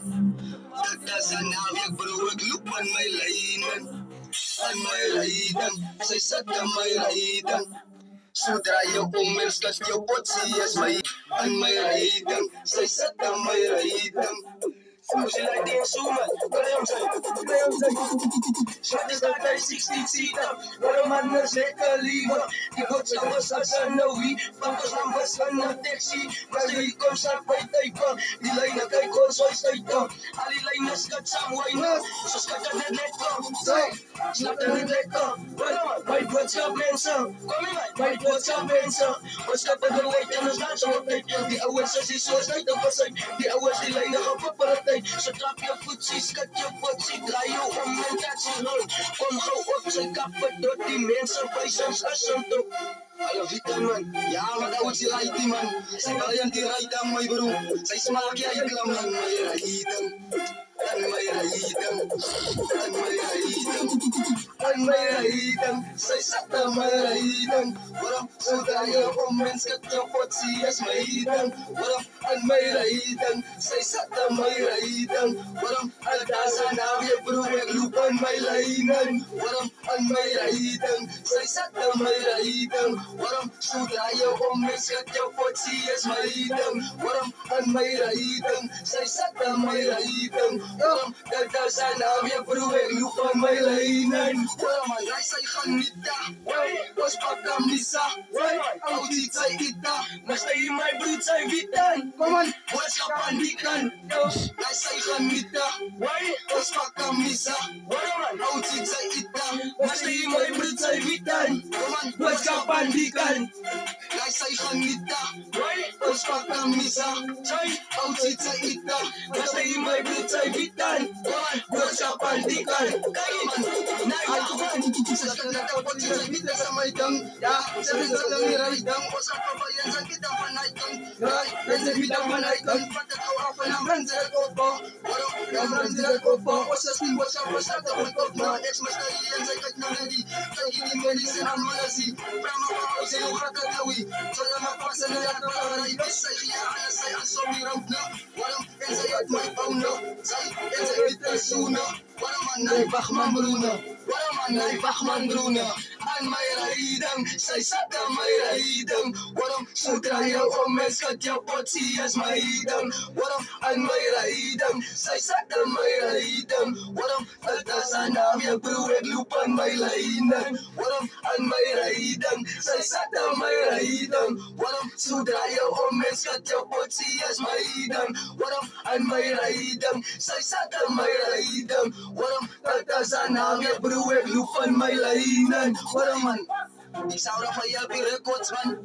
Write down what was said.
Dagdasan ik bro, ik loop aan mijn lijnen. Aan mijn rijden, zij zet aan mijn rijden. Zodra je omens, dat je potsie is mij. Aan mijn rijden, zij zet aan mijn rijden. Als je lijkt in zoemen, blijf zijn. Schat is dat hij 16 ziet, waarom anders lekker liever. Die boodschap was als een nowie, want als naam was van een taxi. Maar die komt zat bij typen, die lijnen kijk ons ooit stuiten. Al die lijnen skat samen, zo skat dat net lekker. Snap dat niet lekker, mijn boodschap mensen. Mijn boodschap mensen, ons stappen de wijd en ons dansen op tijd. Die oude sessies zoals tijd op was uit, die oude die lijnen gaan op een tijd. Zo trap je voetjes, skat je voetjes, draai je om en dat je rond. Kom gauw op zijn kappen door die mensen bij zijn station top. Hallo Victor man, ja maar dat is right man. Zij kalian die right aan mijn bro. Zij smaak jij klam aan mijn rijden. Aan mijn rijden, aan mijn rijden. Aan mijn rijden, zij zat aan mijn rijden. Waarom zodra je om mens dat je potsie is rijden. Waarom aan mijn rijden, zij zat aan mijn rijden. Waarom altijd aan je bro, ik loop aan mijn lijnen. Waarom aan mijn rijden, zij zat aan mijn rijden. Waarom zodra je om mens dat je potsie is rijden. Waarom aan mijn rijden, zij zat aan mijn rijden. Waarom dat zijn naam je bro, ik loop aan mijn lijnen. Waarom aan hij zei gaan niet daar, was pak aan misa. Audi zei ita, maar sta je mijn broed zijn witan. Kom aan, was kap aan die kan. Hij zei gaan niet daar, was pak aan misa. Audi zei ita, maar sta je mijn broed zijn witan. Kom aan, was kap aan die kan. Hij zei gaan niet daar, was pak aan misa. Audi zei ita, maar sta je mijn broed zijn witan. Was kap aan die kan. Kijk man, saya tak tahu potong kita sama ikan, ya saya sedang meraihkan, bosan pembayan saya kita menaikkan, saya kita menaikkan, pada kau apa yang ranjat kopo, orang yang ranjat kopo, bosan sih bosan tak kopo, ex masa yang saya kat nanti, saya ini medicine amalasi, prama kau saya kata tahu, saya apa saya nak berlari, saya anak saya asal miranda, orang yang saya mai pauno, saya yang saya kita suna, orang mana Bachman Bruno. Waramana Bachman Bruno aan mijn rijden, zij zat aan mijn rijden. Waarom zodra je om mens kat je potsie is mijn rijden. Waarom aan mijn rijden, zij zat aan mijn rijden. Waarom altijd aan naam je broer, ik loop aan mijn lijnen. Waarom aan mijn rijden, zij zat aan mijn rijden. Waarom zodra je om mens kat je potsie is mijn rijden. Waarom aan mijn rijden, zij zat aan mijn rijden. Waarom altijd aan naam je broer, ik loop aan mijn lijnen. Waarom man? Ik zou er van jou records man.